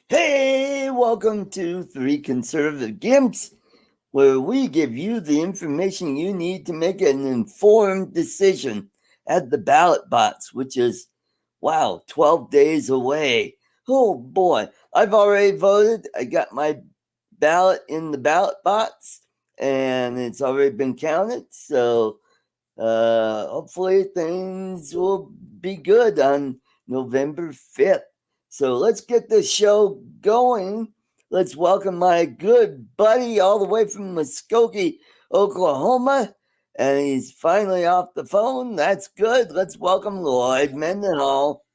Hey, welcome to Three Conservative Gimps, where we give you the information you need to make an informed decision at the ballot box, which is, wow, 12 days away. Oh boy, I've already voted. I got my ballot in the ballot box and it's already been counted. So hopefully things will be good on November 5th. So let's get this show going. Let's welcome my good buddy all the way from Muskogee, Oklahoma. And he's finally off the phone. That's good. Let's welcome Lloyd Mendenhall.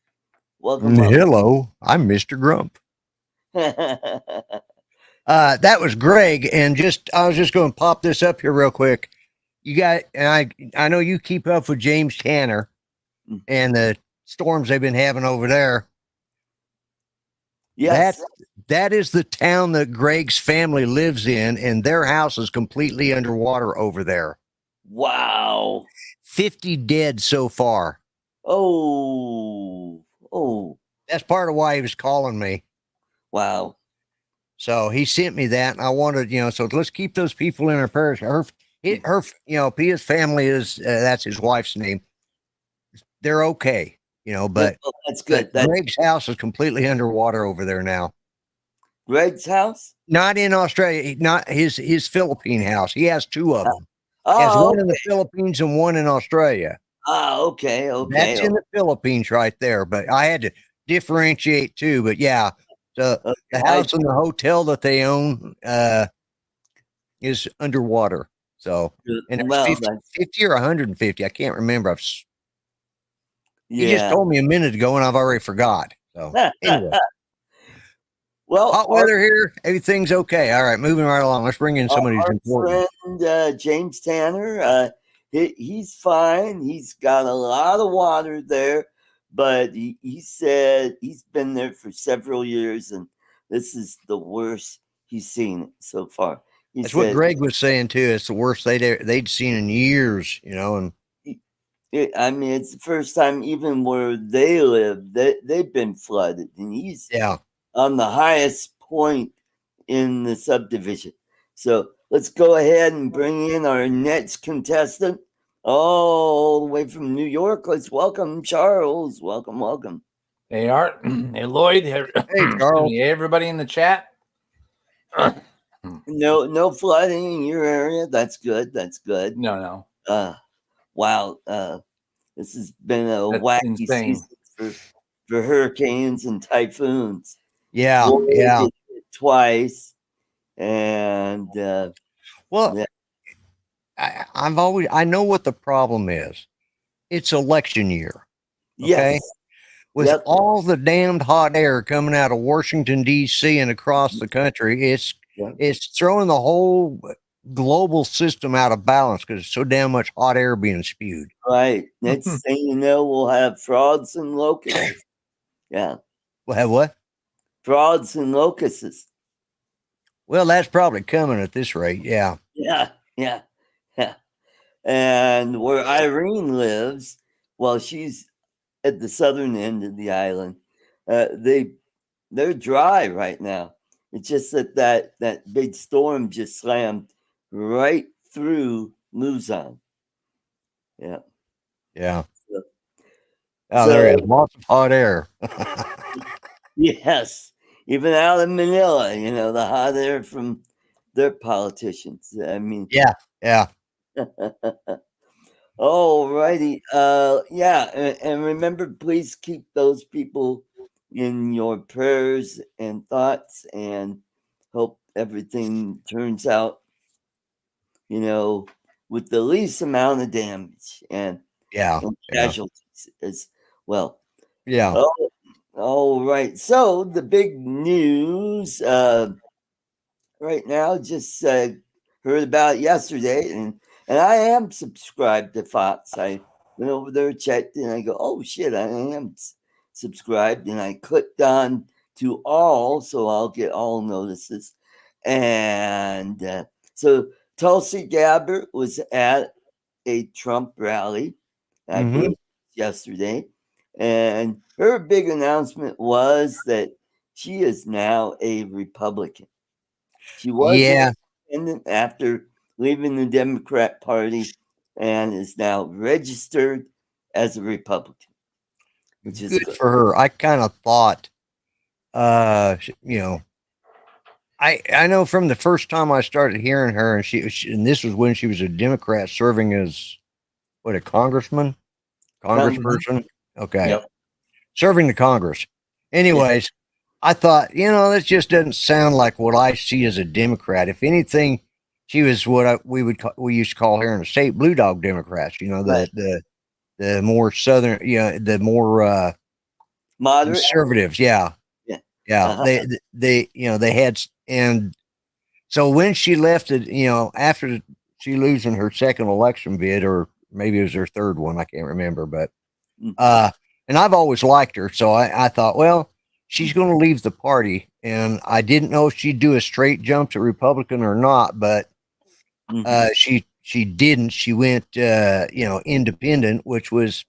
Welcome, welcome. Hello, I'm Mr. Grump. That was Greg, and I was just going to pop this up here real quick. You got, and I know you keep up with James Tanner and the storms they've been having over there. Yes. That is the town that Greg's family lives in, and their house is completely underwater over there. Wow. 50 dead so far. Oh. That's part of why he was calling me. Wow. So he sent me that, and I wanted, so let's keep those people in our prayers. Pia's family is, that's his wife's name. They're okay, but that's good. Greg's house is completely underwater over there now. Greg's house? Not in Australia, not his Philippine house. He has two of them. Oh, he has one in the Philippines and one in Australia. Okay. That's in the Philippines right there, but I had to differentiate too. But yeah, the house and the hotel that they own is underwater. So, and it's 50 or 150. I can't remember. You just told me a minute ago, and I've already forgot. So anyway, well, hot weather here. Everything's okay. All right, moving right along. Let's bring in somebody who's important. Friend, James Tanner. He's fine. He's got a lot of water there, but he said he's been there for several years, and this is the worst he's seen so far. That's what Greg was saying too. It's the worst they'd seen in years, and I mean, it's the first time even where they live, they've been flooded, and he's on the highest point in the subdivision. So let's go ahead and bring in our next contestant, all the way from New York. Let's welcome Charles. Welcome. Hey, Art. Hey, Lloyd. Hey, Charles. Hey, everybody in the chat. No flooding in your area. That's good. No. Wow. This has been a wacky season for hurricanes and typhoons. Yeah. Twice. And I know what the problem is. It's election year. Okay. Yes. With all the damned hot air coming out of Washington, D.C. and across the country, it's throwing the whole global system out of balance because there's so damn much hot air being spewed. Right. Next thing you know, we'll have frogs and locusts. Yeah. We'll have what? Frogs and locusts. Well, that's probably coming at this rate. Yeah. Yeah. And where Irene lives, well, she's at the southern end of the island. They're dry right now. It's just that big storm just slammed right through Luzon. Yeah. There is lots of hot air. Yes. Even out in Manila, the hot air from their politicians. I mean, yeah. All righty. And remember, please keep those people in your prayers and thoughts, and hope everything turns out, with the least amount of damage and casualties as well. Yeah. All right. So the big news right now, just heard about yesterday, and I am subscribed to Fox. I went over there, checked, and I go, oh shit, I am subscribed, and I clicked on to all, so I'll get all notices. And so Tulsi Gabbard was at a Trump rally, I believe yesterday, and her big announcement was that she is now a Republican. She was Yeah, an independent after leaving the Democrat Party and is now registered as a Republican, which is good good. for her. I kind of thought, you know, I know from the first time I started hearing her, and and this was when she was a Democrat serving as what, a congressman, congressperson. Okay, Yep. serving the Congress. Yeah. Anyways, I thought, this just doesn't sound like what I see as a Democrat. If anything, she was what we used to call here in the state blue dog Democrats. Right. The more southern, the more Moderate. conservatives. Yeah, Yeah. yeah. Uh-huh. They had, and so when she left it, after she losing her second election bid, or maybe it was her third one, I can't remember, but and I've always liked her, so I thought, well, she's going to leave the party, and I didn't know if she'd do a straight jump to Republican or not, but she didn't. She went independent, which was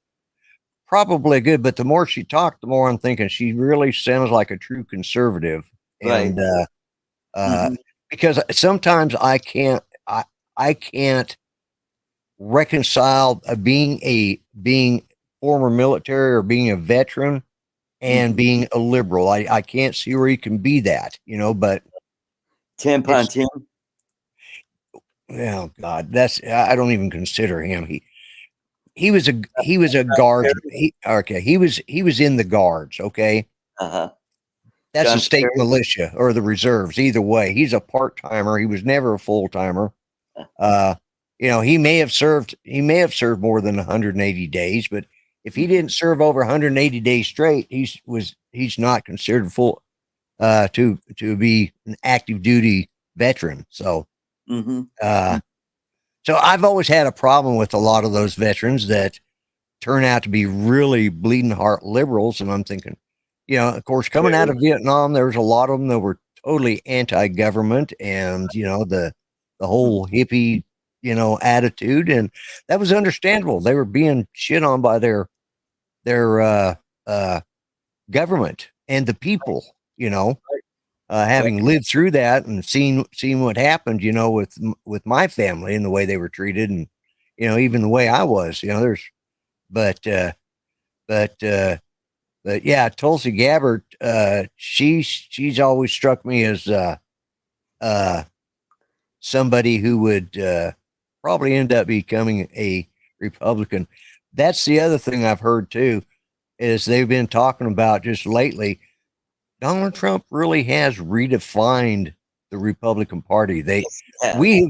probably good. But the more she talked, the more I'm thinking she really sounds like a true conservative, Right. and because sometimes I can't reconcile being former military or being a veteran and being a liberal. I can't see where you can be that, but Tampon Tim. oh God, I don't even consider him. He was a guard. He was in the guards. Okay. That's John the state Kerry. militia or the reserves. Either way, he's a part-timer. He was never a full-timer. He may have served more than 180 days, but if he didn't serve over 180 days straight, he's not considered full to be an active duty veteran. So so I've always had a problem with a lot of those veterans that turn out to be really bleeding heart liberals, and I'm thinking, of course, coming out of Vietnam, there was a lot of them that were totally anti-government, and the whole hippie attitude, and that was understandable. They were being shit on by their government and the people, having lived through that and seen what happened, with my family and the way they were treated, and even the way I was, but yeah, Tulsi Gabbard, she's always struck me as somebody who would probably end up becoming a Republican. That's the other thing I've heard too, is they've been talking about just lately, Donald Trump really has redefined the Republican Party. We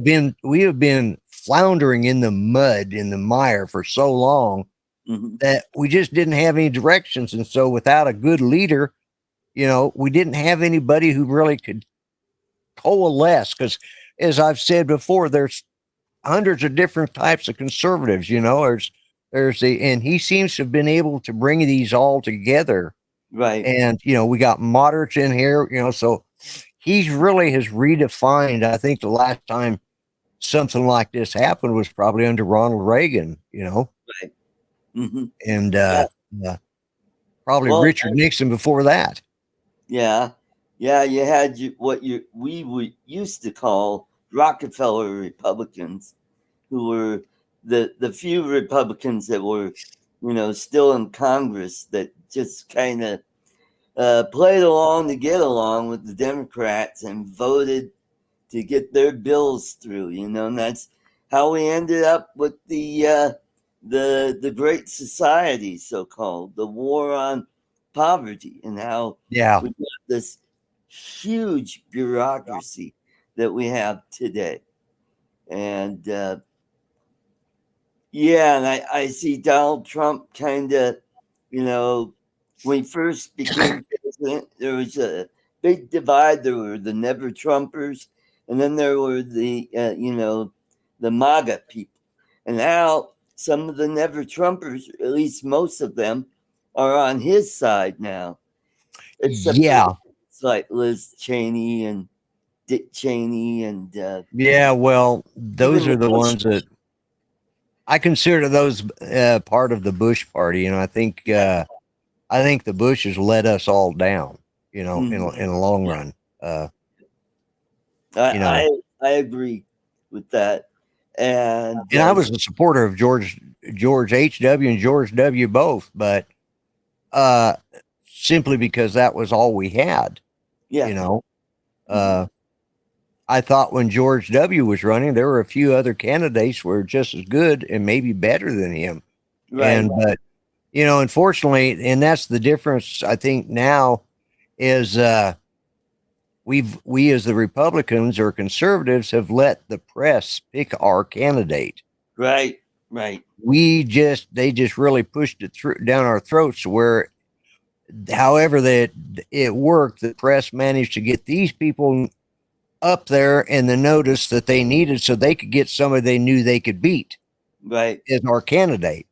have been floundering in the mud, in the mire for so long that we just didn't have any directions. And so without a good leader, we didn't have anybody who really could coalesce, because as I've said before, there's hundreds of different types of conservatives, and he seems to have been able to bring these all together. Right. And, we got moderates in here, so he's really has redefined. I think the last time something like this happened was probably under Ronald Reagan, Right. and probably Richard Nixon before that. Yeah. Yeah. You had we used to call Rockefeller Republicans, who were the few Republicans that were, still in Congress, that just kind of played along to get along with the Democrats and voted to get their bills through, and that's how we ended up with the Great Society, so-called, the war on poverty, and how we got this huge bureaucracy that we have today. And and I see Donald Trump kind of, when he first became president, there was a big divide. There were the Never Trumpers, and then there were the the MAGA people. And now some of the Never Trumpers, at least most of them, are on his side now. Except it's like Liz Cheney and Dick Cheney and well, those are the ones that I consider those part of the Bush party, and I think the Bushes let us all down. in the long run. I agree with that. And I was a supporter of George H.W. and George W. both, but simply because that was all we had. I thought when George W. was running, there were a few other candidates who were just as good and maybe better than him. Right. But unfortunately, and that's the difference, I think now is we as the Republicans or conservatives have let the press pick our candidate. Right. They just really pushed it down our throats where, however that it worked, the press managed to get these people up there and the notice that they needed so they could get somebody they knew they could beat. Right. As our candidate.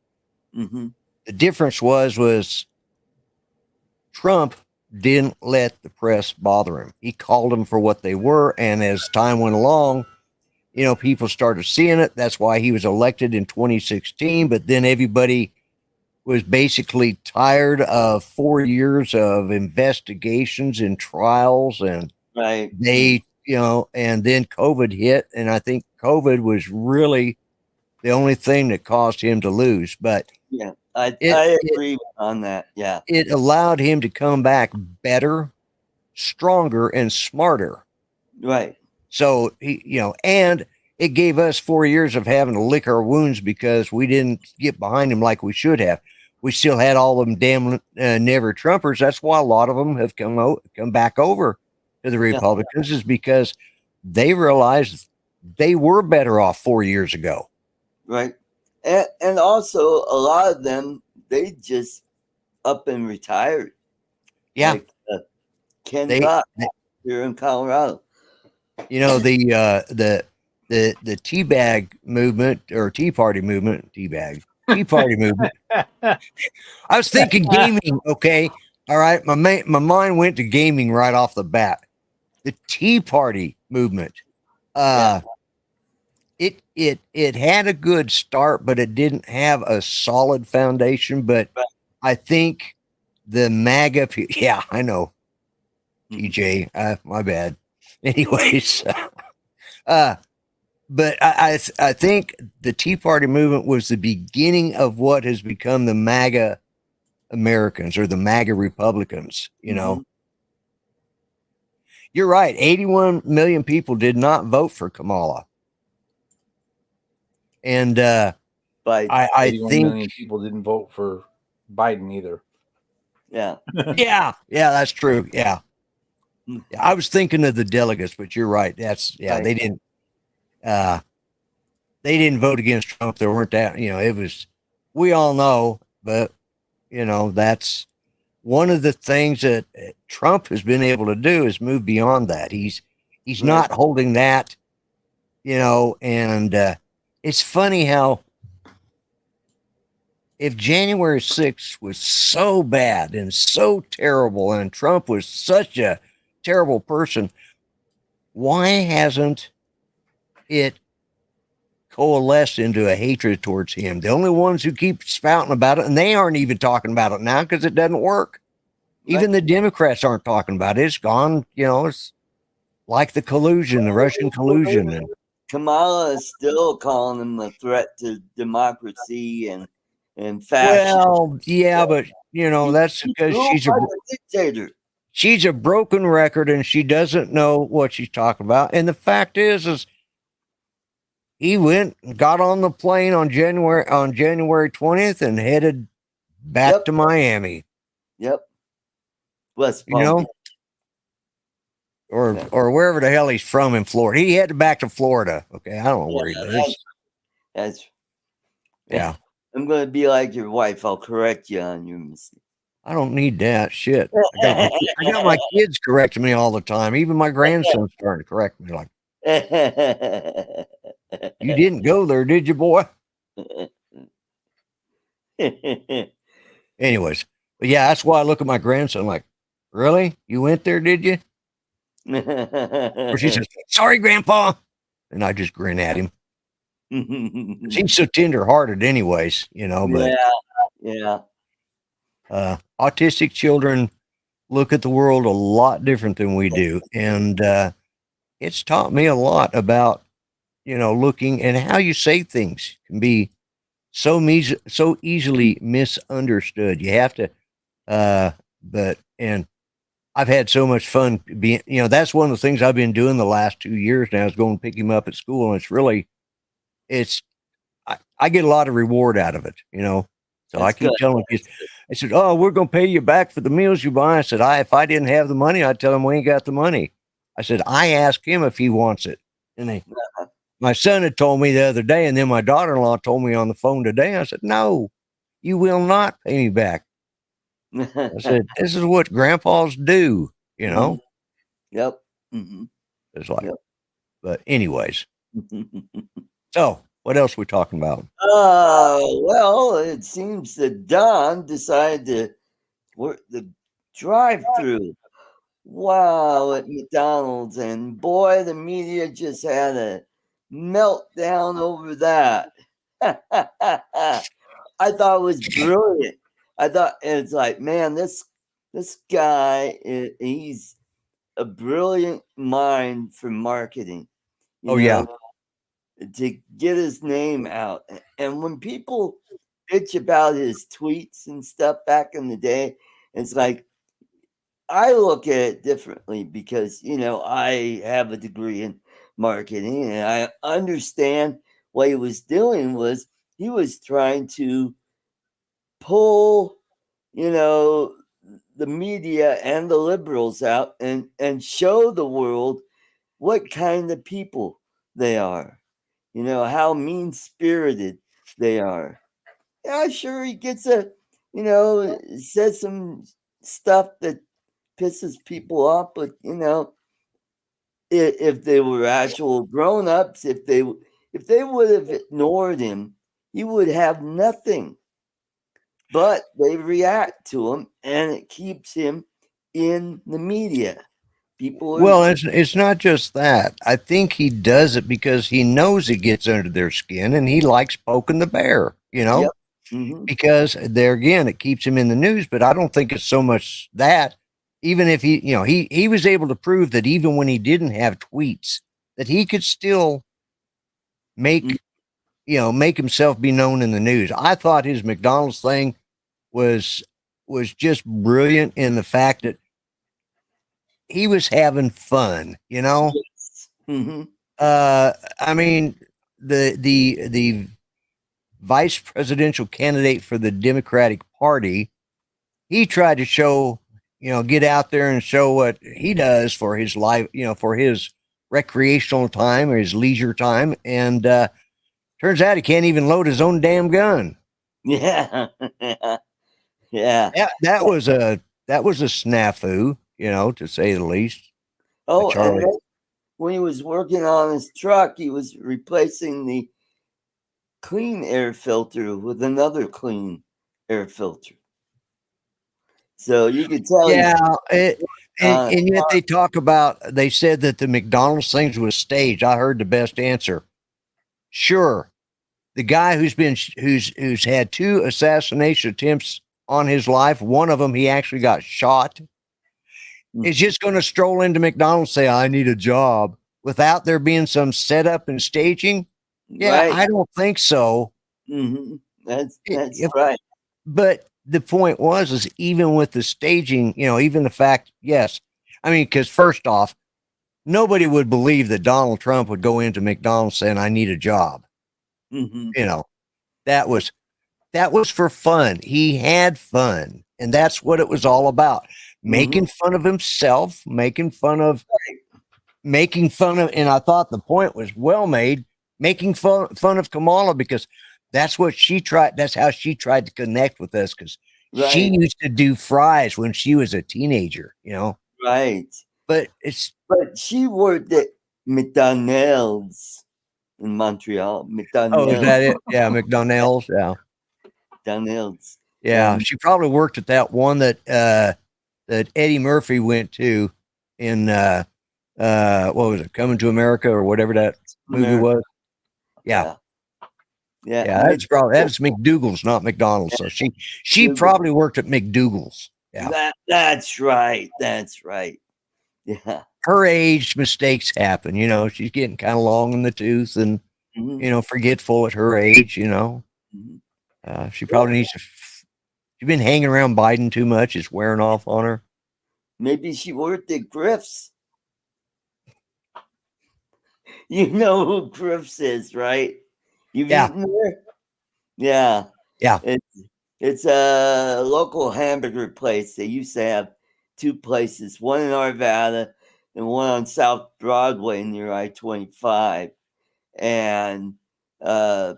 Mm-hmm. The difference was Trump didn't let the press bother him. He called them for what they were. And as time went along, people started seeing it. That's why he was elected in 2016. But then everybody was basically tired of 4 years of investigations and trials. And right. They, and then COVID hit. And I think COVID was really the only thing that caused him to lose. But yeah, I agree on that. Yeah. It allowed him to come back better, stronger, and smarter. Right. So and it gave us 4 years of having to lick our wounds because we didn't get behind him like we should have. We still had all them damn never Trumpers. That's why a lot of them have come back over to the Republicans, is because they realized they were better off 4 years ago. Right. And also a lot of them, they just up and retired. Yeah. Like Ken Buck here in Colorado. The teabag movement or Tea Party movement, Tea Party movement. I was thinking gaming. Okay. All right. My mind went to gaming right off the bat. The Tea Party movement. It had a good start, but it didn't have a solid foundation. But I think the MAGA, yeah, I know, TJ, my bad. Anyways, but I think the Tea Party movement was the beginning of what has become the MAGA Americans or the MAGA Republicans. You're right. 81 million people did not vote for Kamala. And I think million people didn't vote for Biden either. Yeah. yeah, that's true. Yeah. I was thinking of the delegates, but you're right. That's right. They didn't vote against Trump. There weren't that, it was, we all know, but that's one of the things that Trump has been able to do is move beyond that. He's not holding that, and it's funny how if January 6th was so bad and so terrible and Trump was such a terrible person, why hasn't it coalesced into a hatred towards him? The only ones who keep spouting about it, and they aren't even talking about it now because it doesn't work. Right. Even the Democrats aren't talking about it. It's gone, it's like the collusion, the Russian collusion. And Kamala is still calling him a threat to democracy and fascism. Well, yeah, but that's because she's a dictator. She's a broken record and she doesn't know what she's talking about. And the fact is he went and got on the plane on January 20th and headed back to Miami. Yep. West Palm. Or wherever the hell he's from in Florida. He headed back to Florida. Okay, I don't know where he lives. Yeah. I'm going to be like your wife. I'll correct you on your mistake. I don't need that shit. I got my kids correcting me all the time. Even my grandson's starting to correct me. Like, you didn't go there, did you, boy? Anyways, but yeah, that's why I look at my grandson like, really? You went there, did you? Or she says, sorry, Grandpa. And I just grin at him. He's so tender-hearted anyways, but yeah. Autistic children look at the world a lot different than we do. And it's taught me a lot about, looking and how you say things can be so easily misunderstood. You have to, and I've had so much fun being, that's one of the things I've been doing the last 2 years now is going to pick him up at school. And I get a lot of reward out of it, So That's I keep good. telling kids, I said, "Oh, we're going to pay you back for the meals you buy." I said, if I didn't have the money, I'd tell him we ain't got the money. I said, I ask him if he wants it. And my son had told me the other day, and then my daughter-in-law told me on the phone today. I said, "No, you will not pay me back." I said, "This is what grandpas do, Mhm. Yep. Mm-hmm. It's like, Yep. but anyways. So what else we talking about? Well, it seems that Don decided to work the drive-through. Wow, at McDonald's, and boy, the media just had a meltdown over that. I thought it was brilliant. I thought it's like, man, this guy, he's a brilliant mind for marketing. Oh, yeah. To get his name out. And when people bitch about his tweets and stuff back in the day, it's like, I look at it differently because, I have a degree in marketing and I understand what he was doing was he was trying to pull, the media and the liberals out and show the world what kind of people they are, how mean spirited they are. Yeah, sure, he gets says some stuff that pisses people off, but if they were actual grown-ups, if they would have ignored him, he would have nothing. But they react to him, and it keeps him in the media. People Well, it's not just that. I think he does it because he knows it gets under their skin, and he likes poking the bear. Yep. Mm-hmm. Because there again, it keeps him in the news. But I don't think it's so much that. Even if he was able to prove that even when he didn't have tweets, that he could still make himself be known in the news. I thought his McDonald's thing was just brilliant in the fact that he was having fun, Yes. Mm-hmm. I mean, the vice presidential candidate for the Democratic Party, he tried to show, get out there and show what he does for his life, for his recreational time or his leisure time. And turns out he can't even load his own damn gun. Yeah. Yeah. That was a snafu, to say the least. Oh, and then when he was working on his truck, he was replacing the clean air filter with another clean air filter. So you could tell. Yeah, and yet they said that the McDonald's things was staged. I heard the best answer. Sure, the guy who's had 2 assassination attempts on his life, one of them he actually got shot, is just going to stroll into McDonald's, say, "I need a job," without there being some setup and staging. Yeah, right. I don't think so. Mm-hmm. That's right. But the point is even with the staging, even the fact, yes, I mean, because first off, nobody would believe that Donald Trump would go into McDonald's saying, "I need a job." Mm-hmm. That was for fun. He had fun, and that's what it was all about. Making fun of himself, making fun of, and I thought the point was well made, making fun of Kamala, because that's what she tried. That's how she tried to connect with us, because she used to do fries when she was a teenager, Right. But she worked at McDonald's in Montreal. McDonald's. Oh, is that it? Yeah, McDonald's. Yeah. McDonald's. Yeah, she probably worked at that one that that Eddie Murphy went to in what was it, Coming to America or whatever that movie was. Yeah. That's McDougal's, not McDonald's. So she probably worked at McDougal's. Yeah. That's right. That's right. Yeah. Her age mistakes happen. You know, she's getting kind of long in the tooth and, Mhm, you know, forgetful at her age, you know. mhm. She probably needs to, she's been hanging around Biden too much. It's wearing off on her. Maybe she worked at Griff's. You know who Griff's is, right? You've Yeah. eaten there? Yeah. Yeah. It's a local hamburger place. They used to have two places, one in Arvada and one on South Broadway near I-25. And I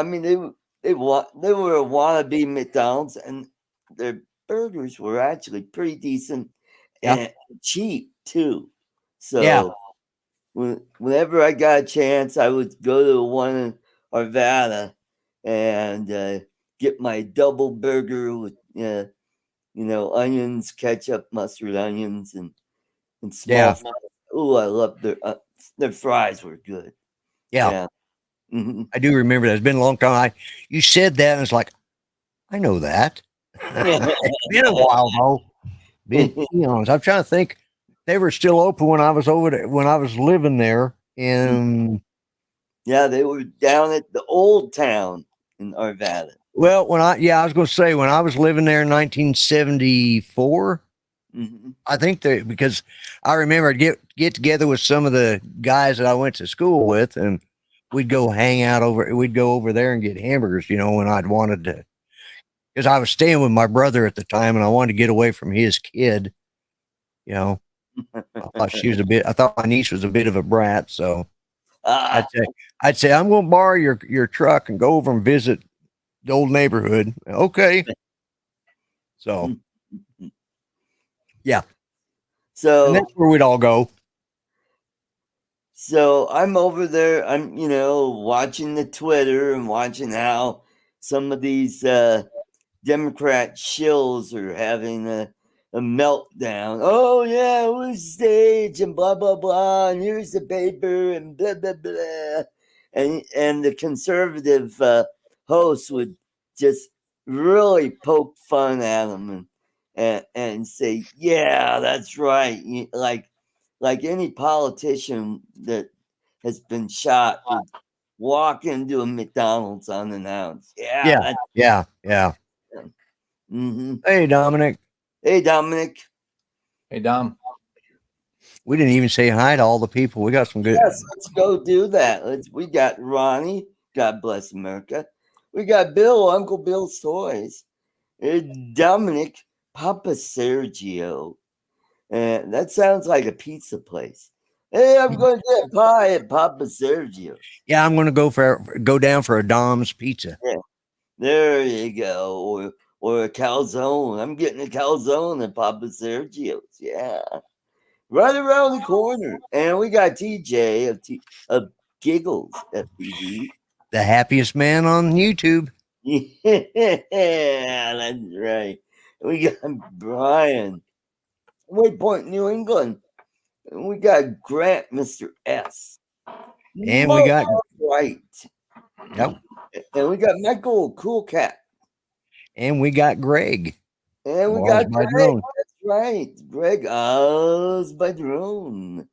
mean, they were a wannabe McDonald's, and their burgers were actually pretty decent Yeah. and cheap too. Yeah. So whenever I got a chance, I would go to one in Arvada and get my double burger with onions, ketchup, mustard, onions, and small Yeah. fries. Oh, I love their fries were good. Yeah. Yeah. Mhm. I do remember that. It's been a long time. You said that, and it's like, I know that. It's been a while though. Been eons. I'm trying to think. They were still open when I was over there, when I was living there. In Yeah, they were down at the old town in Arvada. well, I was going to say when I was living there in 1974. Mhm. I think that because I remember I'd get together with some of the guys that I went to school with, and we'd go hang out over. We'd go over there and get hamburgers. You know, when I'd wanted to, because I was staying with my brother at the time, and I wanted to get away from his kid. You know, I thought my niece was a bit of a brat, so Ah, I'd say I'm going to borrow your truck and go over and visit the old neighborhood. Okay, so yeah, and so that's where we'd all go. so I'm over there. I'm watching the Twitter and watching how some of these Democrat shills are having a meltdown. Oh yeah, it was stage and blah blah blah, and here's the paper and blah blah blah, and the conservative host would just really poke fun at them and say, yeah, that's right, like any politician that has been shot would walk into a McDonald's unannounced. Yeah, Yeah, yeah. mm-hmm. Hey, Dominic. Hey, Dominic. Hey, Dom. We didn't even say hi to all the people. We got some good. Yes, let's go do that. We got Ronnie. God bless America. We got Bill, Uncle Bill's Toys. Dominic, Papa Sergio. And that sounds like a pizza place. Hey, I'm going to get pie at Papa Sergio. Yeah, I'm going to go down for a Dom's pizza. Yeah, there you go. Or a calzone. I'm getting a calzone at Papa Sergio's. Yeah. Right around the corner. And we got TJ of Giggles FPV. The happiest man on YouTube. Yeah, that's right. We got Brian, Waypoint, New England. And we got Grant, Mr. S. And we got right. Yep. And we got Michael, Cool Cat. And we got Greg. And we got Greg. That's right. Greg Oz by drone.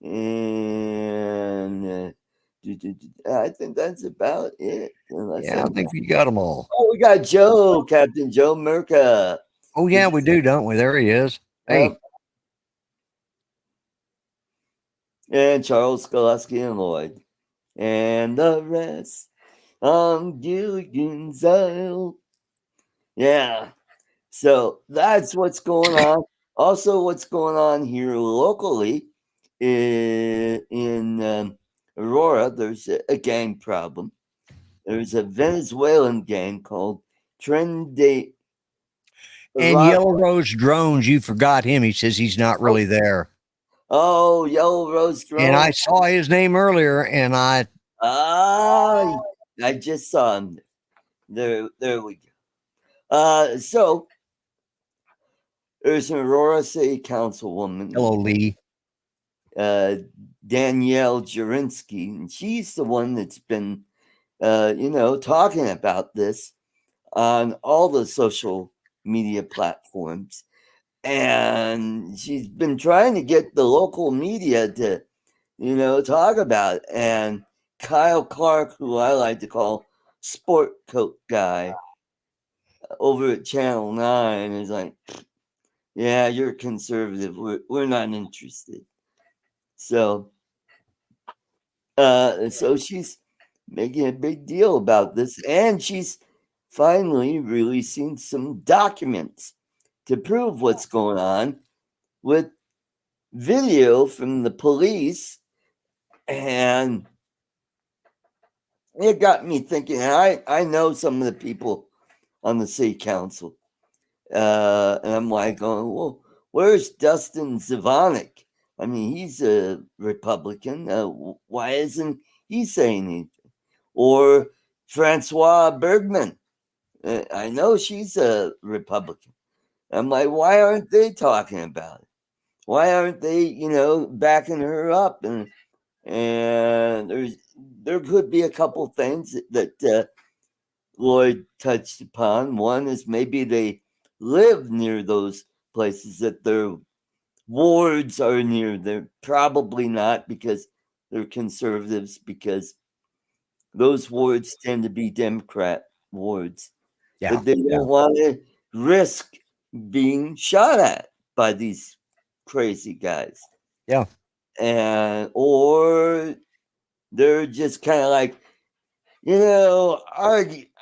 And I think that's about it. Yeah, I think we got them all. Oh, we got Joe, Captain Joe Merca. Oh, yeah, we do, don't we? There he is. Hey. And Charles, Skolasky, and Lloyd. And the rest on Gilligan's Isle. Yeah. So that's what's going on. Also, what's going on here locally in Aurora, there's a gang problem. There's a Venezuelan gang called Tren de And Yellow Rose Drones, you forgot him. He says he's not really there. Oh, Yellow Rose Drones. And I saw his name earlier, and I just saw him. There we go. So there's an Aurora City Councilwoman. Hello, Lee. Danielle Jurinsky, and she's the one that's been talking about this on all the social media platforms. And she's been trying to get the local media to, talk about it. And Kyle Clark, who I like to call Sport Coat Guy over at Channel 9, is like, yeah, you're conservative. We're not interested. So she's making a big deal about this, and she's finally releasing some documents to prove what's going on with video from the police. And it got me thinking. I know some of the people on the city council, and I'm like, oh, well, where's Dustin Zvonek? I mean, he's a Republican. Why isn't he saying anything? Or Francois Bergman. I know she's a Republican. I'm like, why aren't they talking about it? Why aren't they, backing her up? And there could be a couple things that Lloyd touched upon. One is maybe they live near those places that their wards are near. They're probably not, because they're conservatives, because those wards tend to be Democrat wards. Yeah. But they don't want to risk being shot at by these crazy guys. Yeah. Or they're just kind of like,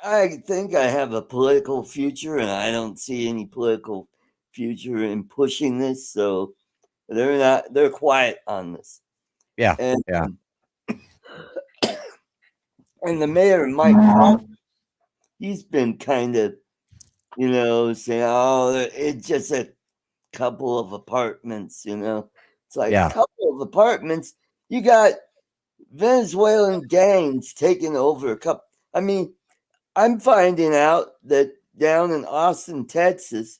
I think I have a political future, and I don't see any political future in pushing this. So they're quiet on this. Yeah. And, yeah. And the mayor, Mike Coffman, he's been kind of, saying, oh, it's just a couple of apartments, It's like a couple of apartments. You got Venezuelan gangs taking over a couple. I mean, I'm finding out that down in Austin, Texas,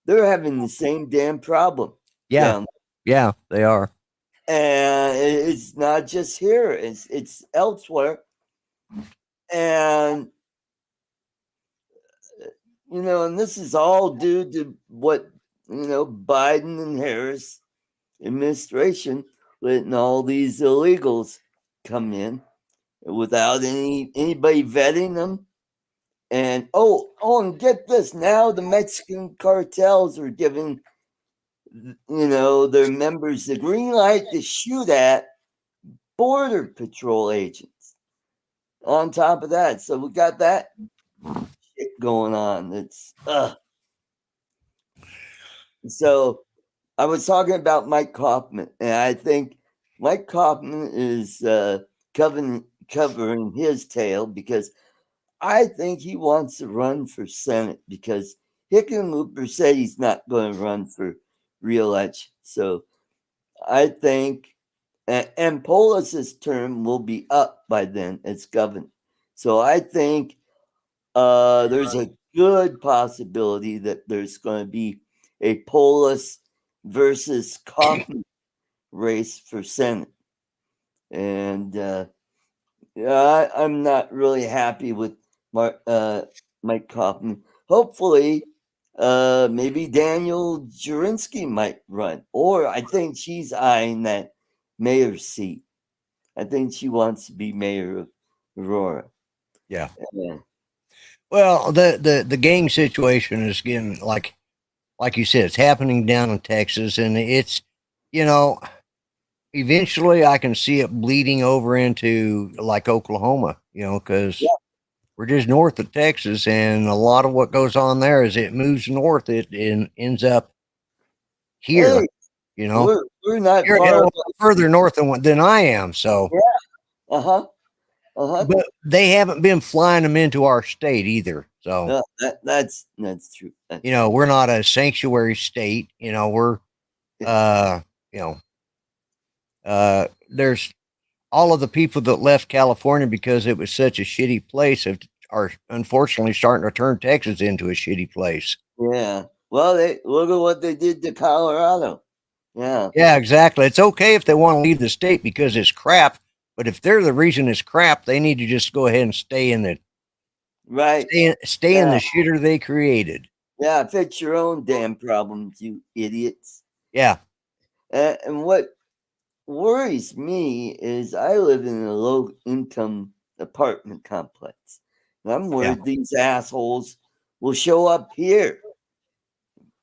they're having the same damn problem. Yeah. Yeah, they are. And it's not just here, it's elsewhere. And and this is all due to what Biden and Harris administration letting all these illegals come in without anybody vetting them. And and get this, now the Mexican cartels are giving their members the green light to shoot at Border Patrol agents. On top of that, so we got that shit going on. It's so I was talking about Mike Coffman, and I think Mike Coffman is covering his tail, because I think he wants to run for Senate, because Hickenlooper said he's not going to run for re-election. So I think, and Polis's term will be up by then as governor. So I think there's a good possibility that there's going to be a Polis versus Kaufman race for Senate. And I'm not really happy with Mike Kaufman. Hopefully, maybe Daniel Jurinsky might run. Or I think she's eyeing that mayor's seat. I think she wants to be mayor of Aurora. Yeah. Well, the gang situation is getting, like you said, it's happening down in Texas, and it's, eventually I can see it bleeding over into like Oklahoma, because we're just north of Texas, and a lot of what goes on there is it moves north, it ends up here. Hey, we're not further north than I am, so but they haven't been flying them into our state either. So that's true. We're not a sanctuary state. We're there's all of the people that left California because it was such a shitty place are unfortunately starting to turn Texas into a shitty place. Yeah. Well, look at what they did to Colorado. Yeah. Yeah, exactly. It's okay if they want to leave the state because it's crap, but if they're the reason it's crap, they need to just go ahead and stay in the right. Stay in the shitter they created. Yeah, fix your own damn problems, you idiots. Yeah. And what worries me is I live in a low income apartment complex. And I'm worried these assholes will show up here.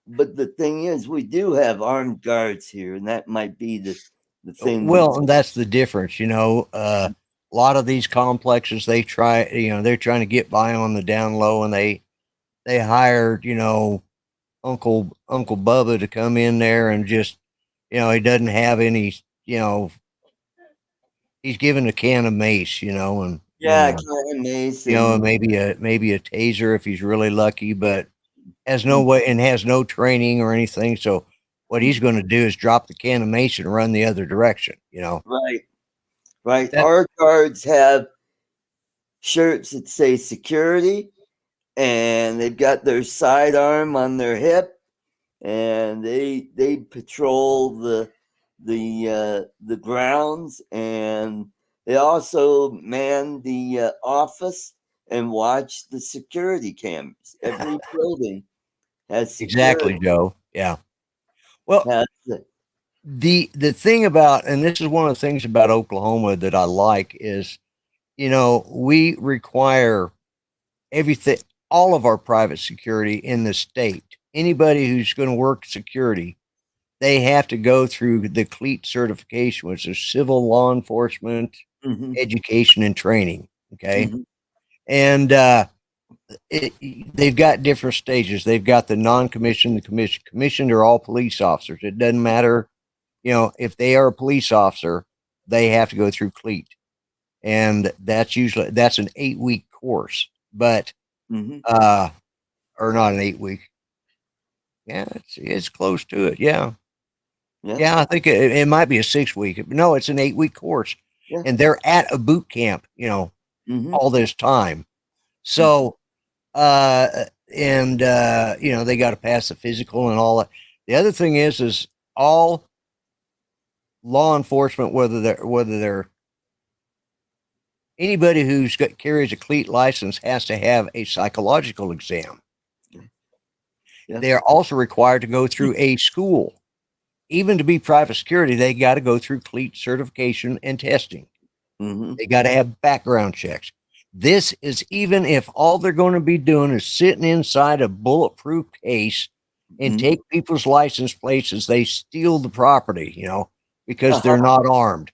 But the thing is, we do have armed guards here, and that might be the thing. Well, and that's the difference, a lot of these complexes, they're trying to get by on the down low, and they hired, Uncle Bubba to come in there and just, he doesn't have any, he's given a can of mace, and yeah, can mace, and maybe a taser if he's really lucky, but has no way and has no training or anything. So what he's going to do is drop the can of mace and run the other direction, Right. Our guards have shirts that say security, and they've got their sidearm on their hip, and they patrol the grounds, and they also man the office and watch the security cameras. Every building has security. Exactly, Joe. Yeah. Well, the thing about, and this is one of the things about Oklahoma that I like is, we require everything, all of our private security in the state. Anybody who's going to work security, they have to go through the CLEAT certification, which is civil law enforcement education and training. Okay. And they've got different stages. They've got the non-commissioned, the commission. Commissioned are all police officers. It doesn't matter, if they are a police officer, they have to go through CLEAT, and that's an 8-week course. But or not an 8-week. Yeah, it's close to it. Yeah, I think it might be a 6-week. No, it's an 8-week course, and they're at a boot camp, all this time. So, and they got to pass the physical and all that. The other thing is all law enforcement, whether they're anybody who's carries a CLEAT license, has to have a psychological exam. They are also required to go through a school. Even to be private security, they got to go through CLEAT certification and testing. They got to have background checks. This is even if all they're going to be doing is sitting inside a bulletproof case and take people's license plates as they steal the property, because they're not armed.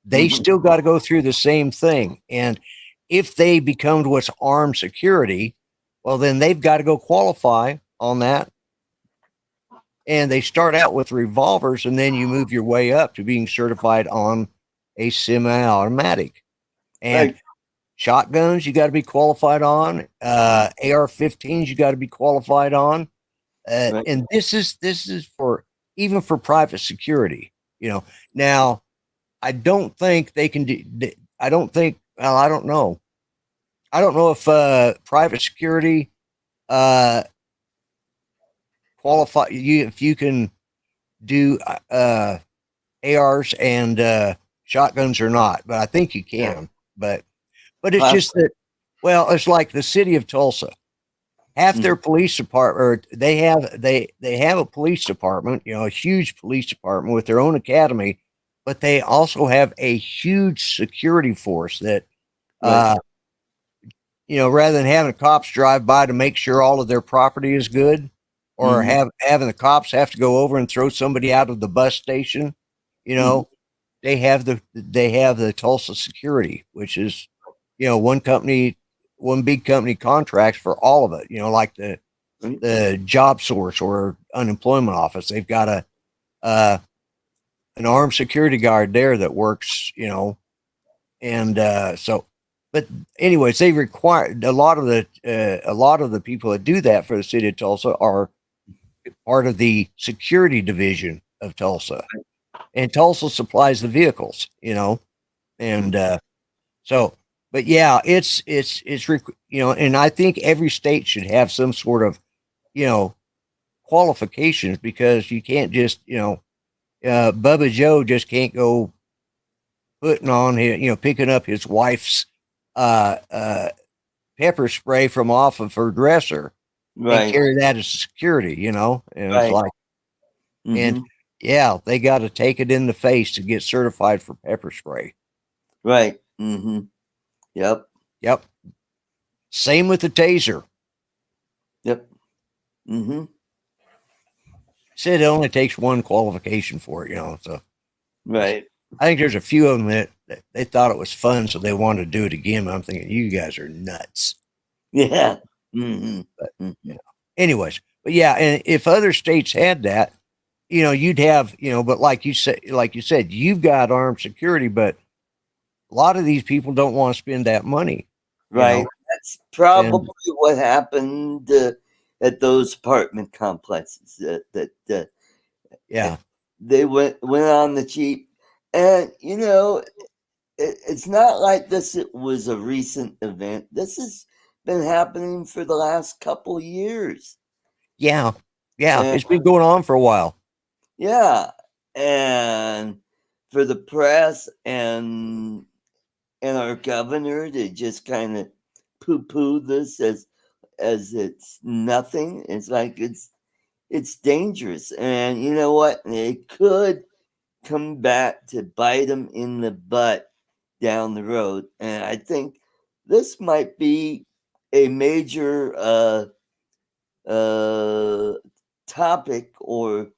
They still got to go through the same thing. And if they become what's armed security, well, then they've got to go qualify on that. And they start out with revolvers, and then you move your way up to being certified on a semi-automatic. And shotguns, you got to be qualified on. AR-15s, you got to be qualified on. And this is for even for private security. Now I don't think they can do. I don't think. Well, I don't know. I don't know if private security qualify you if you can do ARs and shotguns or not, but I think you can. But it's just that. Well, it's like the city of Tulsa. Half their police department, or they have a police department, a huge police department with their own academy, but they also have a huge security force that, rather than having cops drive by to make sure all of their property is good, or having the cops have to go over and throw somebody out of the bus station, they have the Tulsa security, which is, one big company contracts for all of it, like the job source or unemployment office. They've got an armed security guard there that works, and so, but anyways, they require a lot of the people that do that for the city of Tulsa are part of the security division of Tulsa, and Tulsa supplies the vehicles, and so. But yeah, it's and I think every state should have some sort of, qualifications, because you can't just, Bubba Joe just can't go putting on his, picking up his wife's pepper spray from off of her dresser and Right. carry that as security, you know? And it's Right. like, and Mhm. yeah, they got to take it in the face to get certified for pepper spray. Right. Mhm. Yep. Yep. Same with the taser. Yep. Mhm. Said it only takes one qualification for it, you know. So Right. I think there's a few of them that they thought it was fun, so they wanted to do it again. I'm thinking, you guys are nuts. Yeah. Mhm. But Mhm. anyways, but yeah, and if other states had that, you know, you'd have, you know, but like you said, you've got armed security, but a lot of these people don't want to spend that money, you Right. know. That's And probably what happened at those apartment complexes. That yeah, they went on the cheap, and you know, it's not like this. It was a recent event. This has been happening for the last couple years. yeah, yeah, And it's been going on for a while. yeah, and for the press and our governor to just kind of poo-poo this as it's nothing. It's like it's dangerous, and you know what? It could come back to bite them in the butt down the road. And I think this might be a major uh, topic or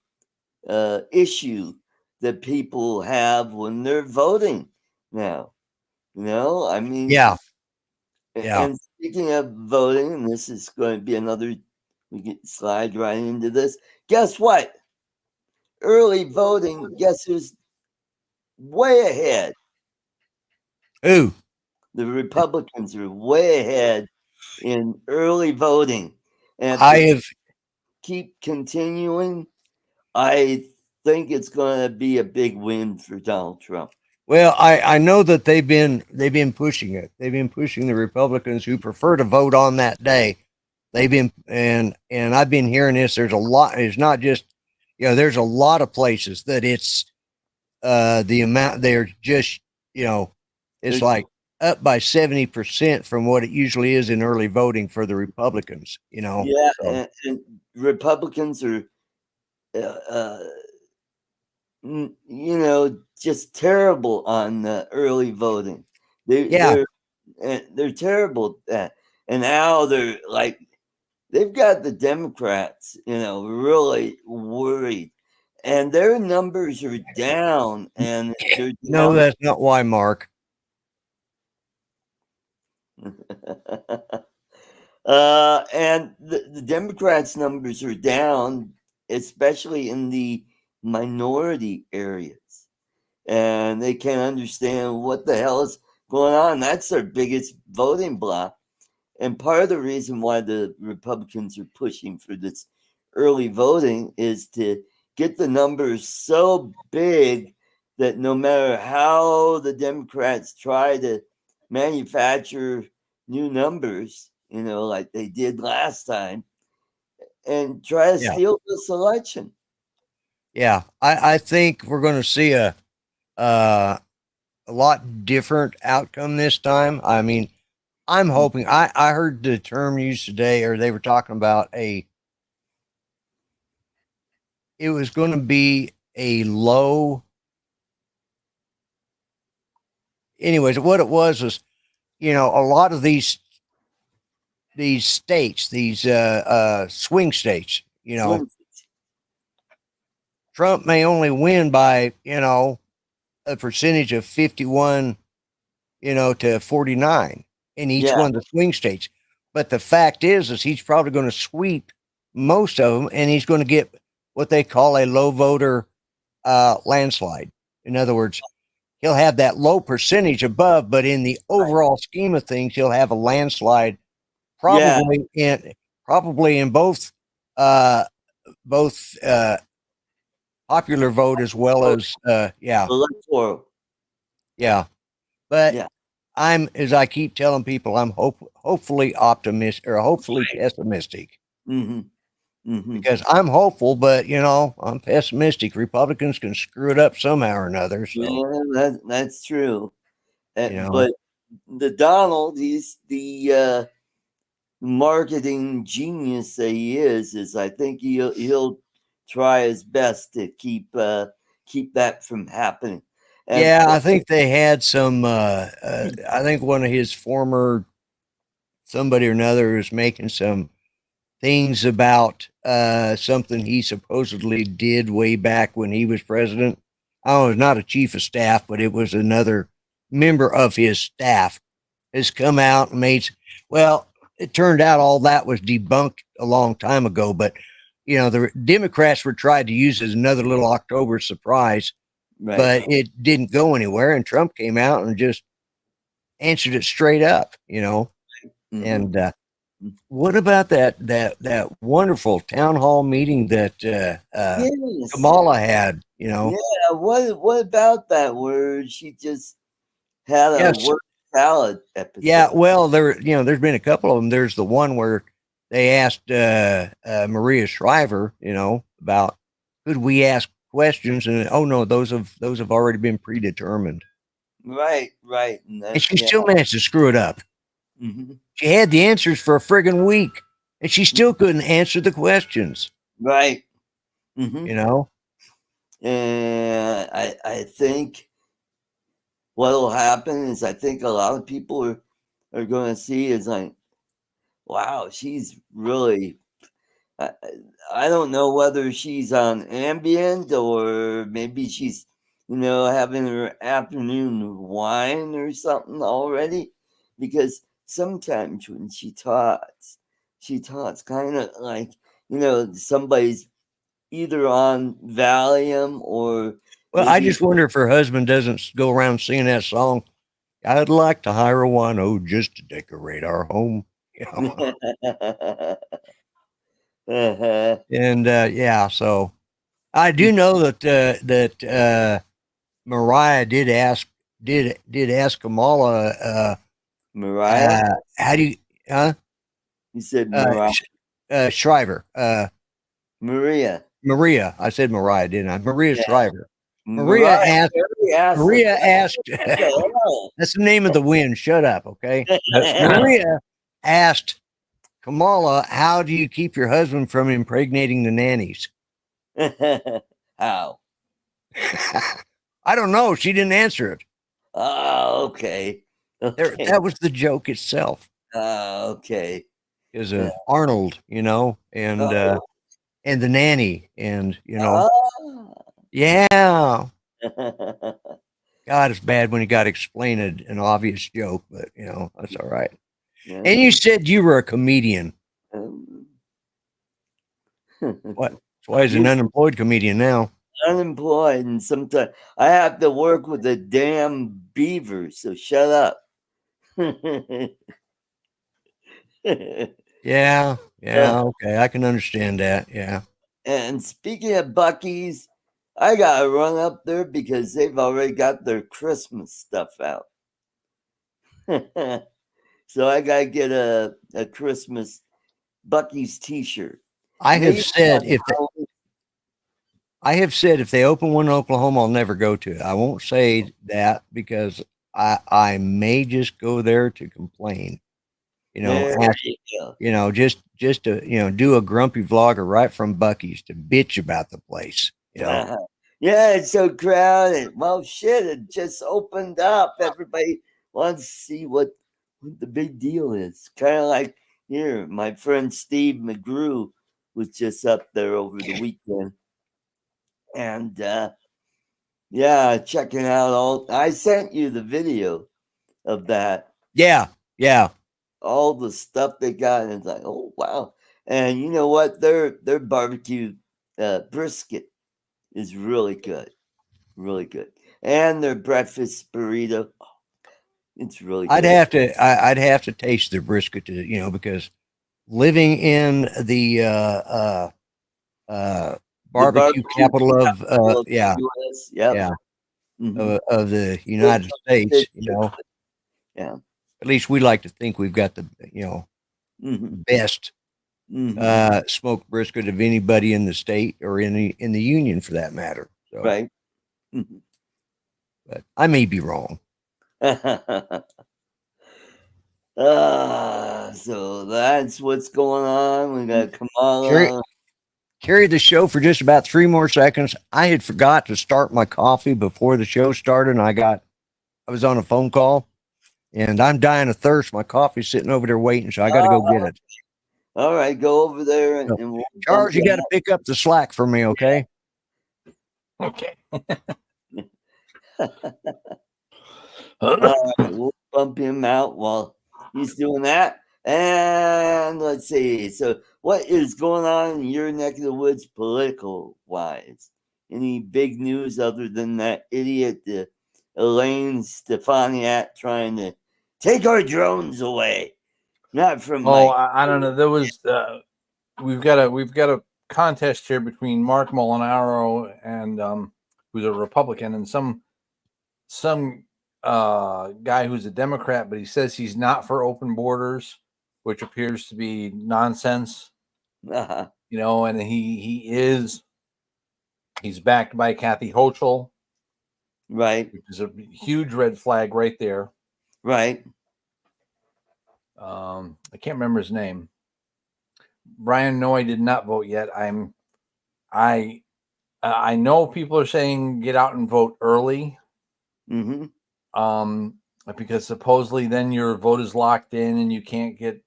issue that people have when they're voting now. You know, I mean, Yeah, yeah. and speaking of voting, and this is going to be another, we can slide right into this. Guess what? Early voting, guess who's way ahead? Ooh, The Republicans are way ahead in early voting. And if I they have. keep continuing, I think it's going to be a big win for Donald Trump. Well, I know that they've been pushing it. They've been pushing the Republicans who prefer to vote on that day. They've been and I've been hearing this. There's a lot. It's not just, you know, there's a lot of places that it's the amount they're just, you know, it's They're, like up by 70% from what it usually is in early voting for the Republicans, you know. yeah, So and Republicans are, uh, uh, you know, just terrible on early voting. They yeah, they're terrible at that. And now they're like they've got the Democrats, you know, really worried, and their numbers are down, and they're no, down. that's not why, Mark. And the Democrats' numbers are down, especially in the minority areas, and they can't understand what the hell is going on. That's their biggest voting bloc. And part of the reason why the Republicans are pushing for this early voting is to get the numbers so big that no matter how the Democrats try to manufacture new numbers, you know, like they did last time, and try to Yeah, steal this election. yeah. I think we're going to see uh, a lot different outcome this time. I mean, I'm hoping. I heard the term used today, or they were talking about it was going to be a low. Anyways, what it was, you know, a lot of these states, these swing states, you know, Swing. Trump may only win by, you know, a percentage of 51, you know, to 49 in each Yeah, one of the swing states. But the fact is he's probably going to sweep most of them, and he's going to get what they call a low voter landslide. In other words, he'll have that low percentage above, but in the overall scheme of things, he'll have a landslide yeah, probably in uh, both popular vote as well oh, as yeah, electoral. yeah. But Yeah, I'm, as I keep telling people, I'm hopefully optimistic or hopefully pessimistic, mm-hmm, mm-hmm. because I'm hopeful, but you know, I'm pessimistic. Republicans can screw it up somehow or another. So, Yeah, that's true. you know, But the Donald, he's the marketing genius that he is I think he'll try his best to keep that from happening. And Yeah, I think they had some. I think one of his former somebody or another was making some things about something he supposedly did way back when he was president. Oh, it was not a chief of staff, but it was another member of his staff has come out and made. Well, it turned out all that was debunked a long time ago, but you know, the Democrats were trying to use it as another little October surprise, right. but it didn't go anywhere. And Trump came out and just answered it straight up, you know. Mhm. And what about that wonderful town hall meeting that Yes. Kamala had? You know, Yeah. What about that? Where she just had a yes, word salad episode. yeah. Well, there's been a couple of them. There's the one where they asked Maria Shriver, you know, about could we ask questions, and oh no, those have already been predetermined, Right. and she still managed to screw it up. Mm-hmm. She had the answers for a friggin' week, and she still couldn't answer the questions. Right. Mm-hmm. You know, And I think what will happen is I think a lot of people are going to see is like, wow, she's really. I don't know whether she's on Ambient or maybe she's, having her afternoon wine or something already. Because sometimes when she talks kind of like, somebody's either on Valium or well, I maybe. just wonder if her husband doesn't go around singing that song. I'd like to hire a wino just to decorate our home. You know? Uh-huh. And yeah, so I do know that Mariah did ask Kamala Mariah? how do you You said uh, Mariah. Shriver Maria. Maria, I said Mariah, didn't I? Maria Yeah. Shriver. Maria asked. Maria asked. What the hell? That's the name of the wind. Shut up, okay? Maria asked Kamala, how do you keep your husband from impregnating the nannies? How? I don't know. She didn't answer it. Oh, okay. That was the joke itself. Okay. Is of Arnold, you know, and the nanny, and you know, yeah. God, it's bad when you got to explain an obvious joke, but you know, that's all right. Yeah. And you said you were a comedian. What? That's why he's an unemployed comedian now. Unemployed, and sometimes I have to work with a damn beaver, so shut up. Yeah, okay, I can understand that. Yeah. And speaking of Buc-ee's, I gotta run up there because they've already got their Christmas stuff out. So I gotta get a Christmas Buc-ee's t-shirt. I have said if they open one in Oklahoma, I'll never go to it. I won't say that because I may just go there to complain. You know, just to do a grumpy vlogger right from Buc-ee's to bitch about the place. You know, yeah, it's so crowded. Well, shit, it just opened up. Everybody wants to see what the big deal is. Kind of like here, my friend Steve McGrew was just up there over the weekend, and yeah, checking out all. I sent you the video of that. Yeah. All the stuff they got, and it's like, oh wow! And you know what? Their barbecue brisket is really good, and their breakfast burrito. It's really good. I'd have to taste their brisket to, because living in the barbecue capital of US, yep. Of the United States, yeah. At least we like to think we've got the best smoked brisket of anybody in the state or in the union for that matter. So, right. But I may be wrong. So that's what's going on. We got Carry, Kamala. carry the show for just about 3 more seconds. I had forgot to start my coffee before the show started, and I was on a phone call, and I'm dying of thirst. My coffee's sitting over there waiting, so I got to go get it. All right, go over there and, So, and we'll Charles, you got to pick up the slack for me, okay? Okay. we'll bump him out while he's doing that. And let's see. So, what is going on in your neck of the woods, political wise? Any big news other than that idiot, Elaine Stefaniak, trying to take our drones away? Not from I don't know. There was we've got a contest here between Mark Molinaro and who's a Republican, and some guy who's a Democrat, but he says he's not for open borders, which appears to be nonsense. Uh-huh. You know, and he's backed by Kathy Hochul, Right, which is a huge red flag right there. right. I can't remember his name. Brian Noy did not vote yet. I know people are saying get out and vote early. Mm-hmm. Because supposedly then your vote is locked in and you can't get,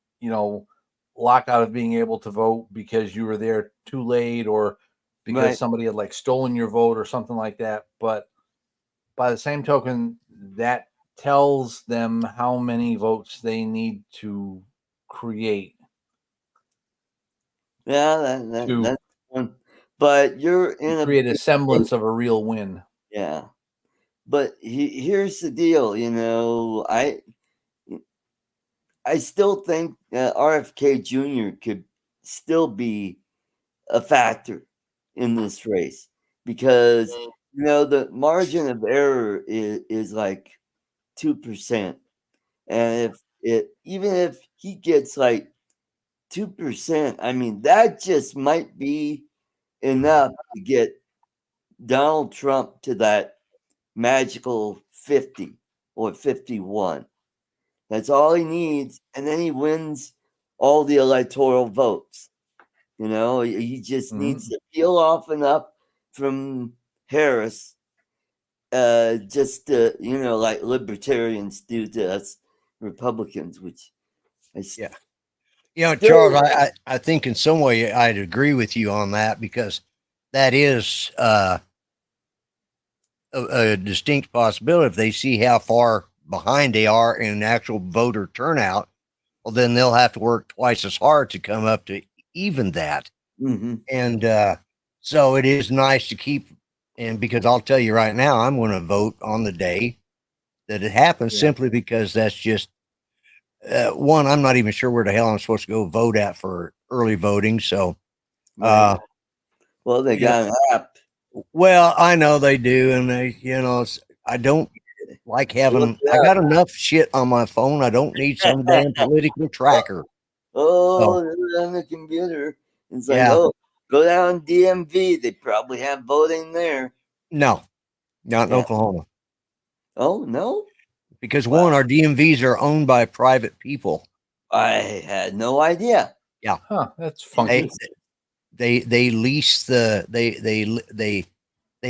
locked out of being able to vote because you were there too late or because Right. somebody had like stolen your vote or something like that. But by the same token, that tells them how many votes they need to create. Yeah, that's one. But you're in create a semblance of a real win. Yeah. But here's the deal, I still think RFK Jr. could still be a factor in this race because the margin of error is like 2%, and even if he gets like 2%, I mean that just might be enough to get Donald Trump to that magical 50 or 51. That's all he needs, and then he wins all the electoral votes. He just needs to peel off enough from Harris, just to, like libertarians do to us Republicans, which Charles, I think in some way I'd agree with you on that because that is a distinct possibility. If they see how far behind they are in actual voter turnout, well, then they'll have to work twice as hard to come up to even that. Mm-hmm. And so it is nice to keep, and because I'll tell you right now, I'm going to vote on the day that it happens simply because that's just, one, I'm not even sure where the hell I'm supposed to go vote at for early voting. So, well, they got an app. Well, I know they do. And they, I don't like having, I got enough shit on my phone. I don't need some damn political tracker. On the computer. It's like, go down DMV. They probably have voting there. No, not in Oklahoma. Oh, no? Because one, our DMVs are owned by private people. I had no idea. Yeah. Huh, that's funky. They lease they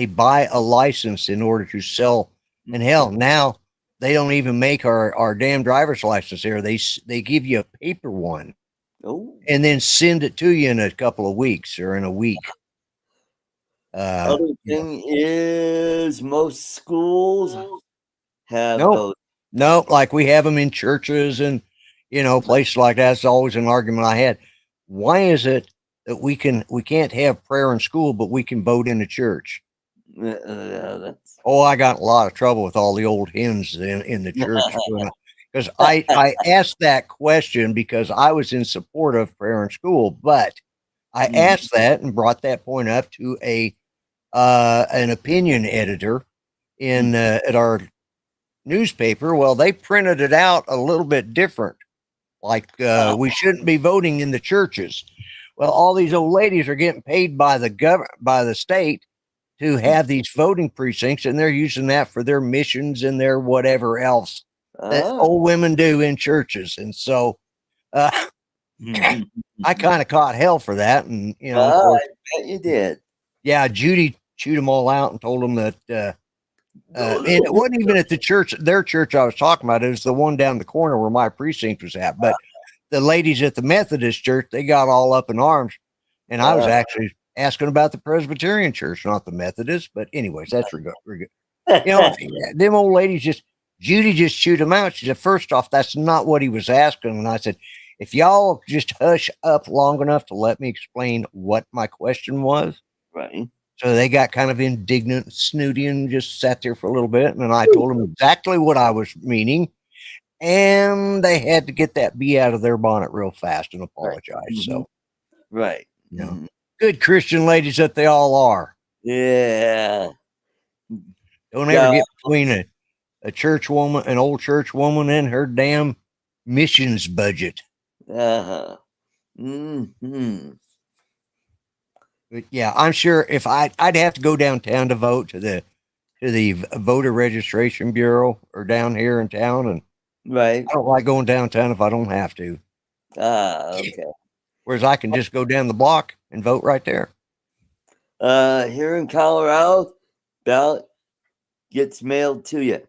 buy a license in order to sell. And hell, now they don't even make our damn driver's license here. They give you a paper one. Oh. And then send it to you in a couple of weeks or in a week. Other thing is most schools have those. No, like we have them in churches and places like that. It's always an argument I had. Why is it that we can't have prayer in school, but we can vote in the church? I got a lot of trouble with all the old hymns in the church because I asked that question because I was in support of prayer in school, but I asked that and brought that point up to an opinion editor in at our newspaper. Well, they printed it out a little bit different, like we shouldn't be voting in the churches. Well, all these old ladies are getting paid by the state to have these voting precincts, and they're using that for their missions and their whatever else. that old women do in churches. And so I kind of caught hell for that. And, you know, of course, I bet you did. yeah, Judy chewed them all out and told them that, and it wasn't even at the church, their church I was talking about. It was the one down the corner where my precinct was at. But the ladies at the Methodist church, they got all up in arms. And I was actually asking about the Presbyterian church, not the Methodist. But anyways, that's good. You know, them old ladies Judy just chewed them out. She said, first off, that's not what he was asking. And I said, if y'all just hush up long enough to let me explain what my question was. Right. So they got kind of indignant, snooty, and just sat there for a little bit. And then I told them exactly what I was meaning. And they had to get that bee out of their bonnet real fast and apologize. Right. So, right. You know, good Christian ladies that they all are. Yeah. Don't ever get between a church woman, an old church woman, and her damn missions budget. But yeah, I'm sure if I'd have to go downtown to vote to the voter registration bureau or down here in town, and right. I don't like going downtown if I don't have to. Okay. Whereas I can just go down the block and vote right there. Here in Colorado, ballot gets mailed to you.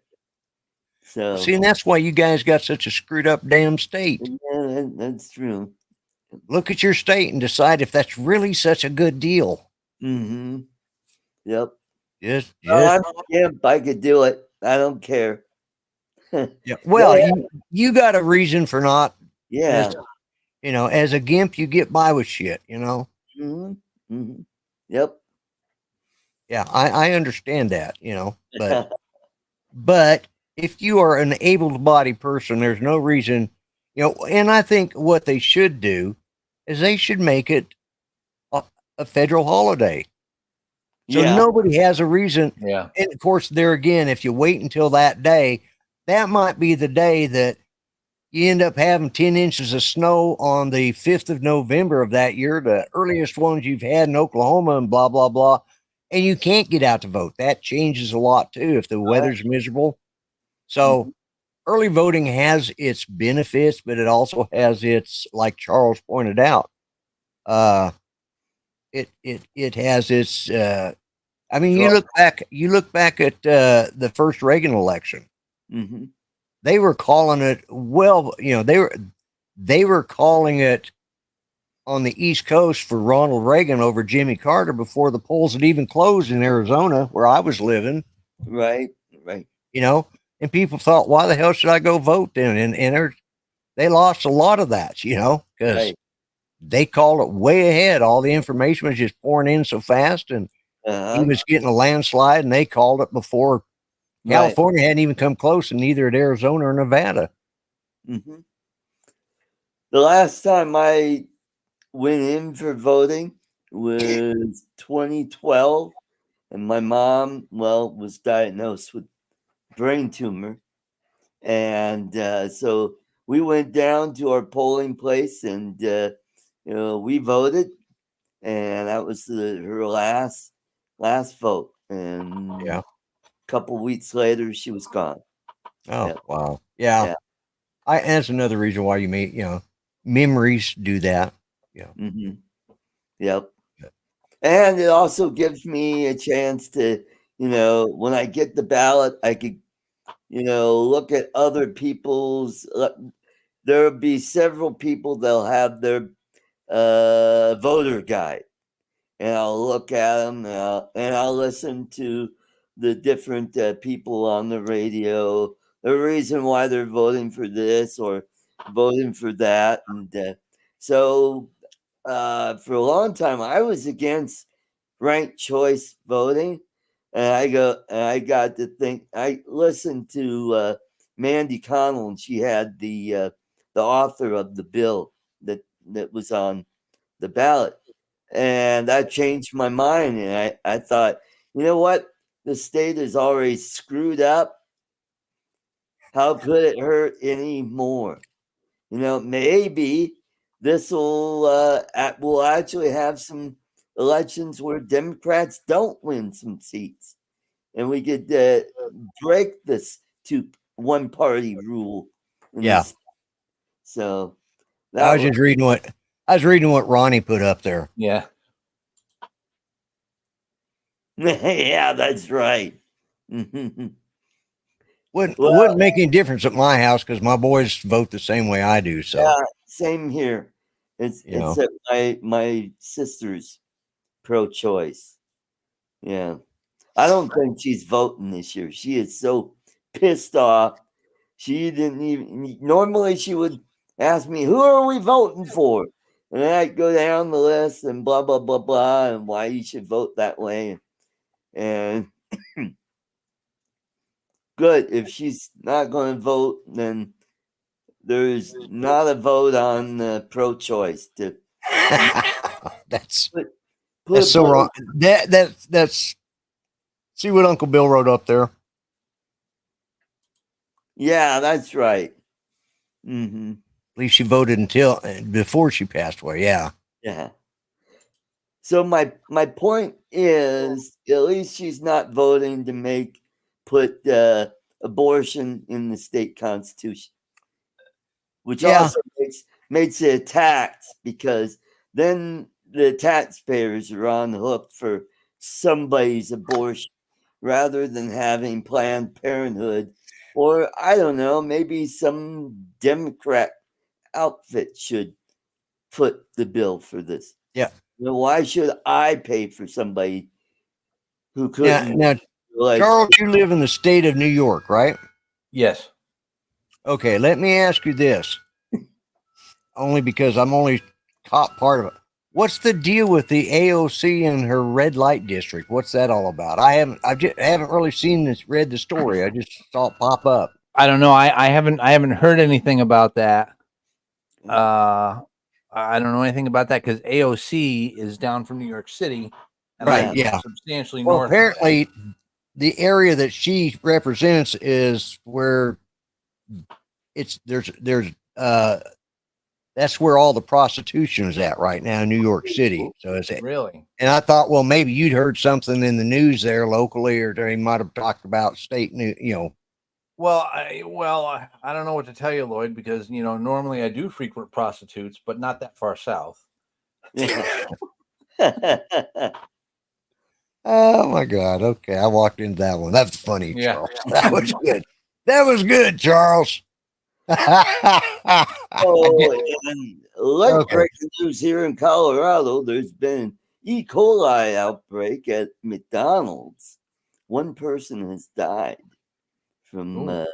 So see, and that's why you guys got such a screwed up damn state. Yeah, that's true. Look at your state and decide if that's really such a good deal. Yep. Yes. I could do it. I don't care. Yeah. Well, you got a reason for not. Yeah. You know, as a gimp, you get by with shit. You know. Yep. Yeah, I understand that. You know, but if you are an able-bodied person, there's no reason. You know, and I think what they should do is they should make it a federal holiday. So nobody has a reason. Yeah. And of course, there again, if you wait until that day, that might be the day that you end up having 10 inches of snow on the 5th of November of that year, the earliest ones you've had in Oklahoma and blah, blah, blah. And you can't get out to vote. That changes a lot too if the weather's miserable. So early voting has its benefits, but it also has its, like Charles pointed out, it has its, I mean, you look back at the first Reagan election. They were calling it, well, you know, they were calling it on the East Coast for Ronald Reagan over Jimmy Carter before the polls had even closed in Arizona, where I was living. Right. You know, and people thought, why the hell should I go vote then? And they lost a lot of that, you know, because they called it way ahead. All the information was just pouring in so fast, and he was getting a landslide, and they called it before California hadn't even come close, and neither at Arizona or Nevada. The last time I went in for voting was 2012, and my mom, was diagnosed with brain tumor. And so we went down to our polling place, and we voted, and that was her last vote. And a couple weeks later, she was gone. Oh, wow. Yeah. That's another reason why you may, memories do that. Yeah. Yep. And it also gives me a chance to, when I get the ballot, I could, look at other people's, there'll be several people that'll have their voter guide, and I'll look at them, and I'll listen to the different people on the radio, the reason why they're voting for this or voting for that. And so for a long time, I was against ranked choice voting. And I got to think, I listened to Mandy Connell, and she had the author of the bill that was on the ballot. And that changed my mind. And I thought, you know what? The state is already screwed up. How could it hurt anymore? Maybe this will actually have some elections where Democrats don't win some seats, and we could break this one party rule. Yeah. So I was reading what Ronnie put up there. Yeah. Yeah, that's right. Wouldn't make any difference at my house because my boys vote the same way I do. So yeah, same here. Except my sister's pro-choice. Yeah, I don't think she's voting this year. She is so pissed off. She didn't even. Normally, she would ask me, "Who are we voting for?" And I'd go down the list and blah blah blah blah, and why you should vote that way. And good, if she's not going to vote, then there's not a vote on pro-choice. that's Put so wrong. That's see what Uncle Bill wrote up there. Yeah, that's right. At least she voted before she passed away. Yeah. Yeah. So my point is, at least she's not voting to put abortion in the state constitution, which also makes it a tax, because then the taxpayers are on the hook for somebody's abortion rather than having Planned Parenthood, or I don't know, maybe some Democrat outfit should foot the bill for this. Yeah. Why should I pay for somebody who couldn't? Now, Charles, you live in the state of New York, right? Yes. Okay, let me ask you this. Only because I'm only caught part of it. What's the deal with the AOC and her red light district? What's that all about? I haven't really read the story. I just saw it pop up. I don't know. I haven't heard anything about that. I don't know anything about that because AOC is down from New York City, and right? Yeah, substantially north. Apparently, the area that she represents is where that's where all the prostitution is at right now in New York City. So is it really? And I thought, well, maybe you'd heard something in the news there locally, or they might have talked about state news, Well, I don't know what to tell you, Lloyd, because normally I do frequent prostitutes, but not that far south. Oh my God! Okay, I walked into that one. That's funny, Charles. That was good. That was good, Charles. Breaking news here in Colorado. There's been an E. coli outbreak at McDonald's. One person has died from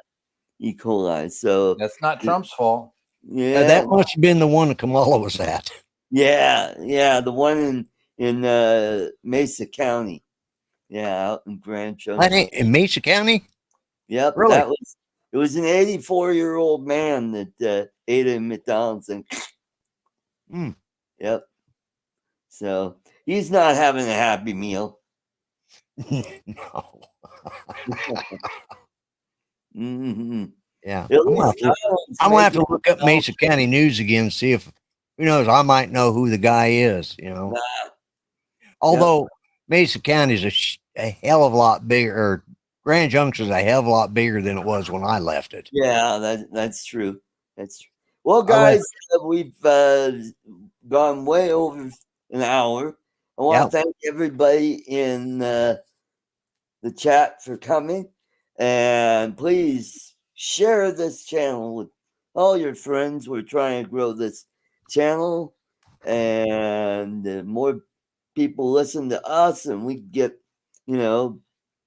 E. coli. So that's not Trump's fault. Yeah, that must have been the one that Kamala was at. Yeah, the one in Mesa County. Yeah, out in Grand Junction. In Mesa County? Yep, really? It was an 84-year-old man that ate at McDonald's and Yep. So he's not having a happy meal. No. Yeah. I'm gonna have to look up Mesa County news again and see if, who knows, I might know who the guy is, Although Mesa County is a hell of a lot bigger, or Grand Junction is a hell of a lot bigger than it was when I left it. Yeah, that's true. That's true. Well, guys, we've gone way over an hour. I want to thank everybody in the chat for coming, and please share this channel with all your friends. We're trying to grow this channel, and more people listen to us, and we get,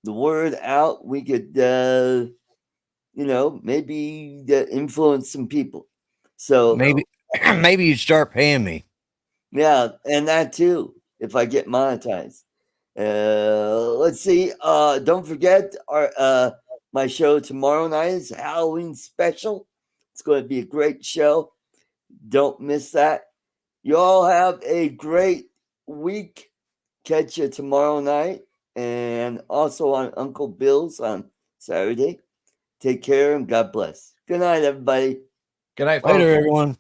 the word out. We could, maybe influence some people. So maybe you'd start paying me. Yeah, and that too, if I get monetized. Let's see. Don't forget my show tomorrow night is Halloween special. It's going to be a great show. Don't miss that. You all have a great week. Catch you tomorrow night, and also on Uncle Bill's on Saturday. Take care and God bless. Good night, everybody. Good night, folks. Later, everyone.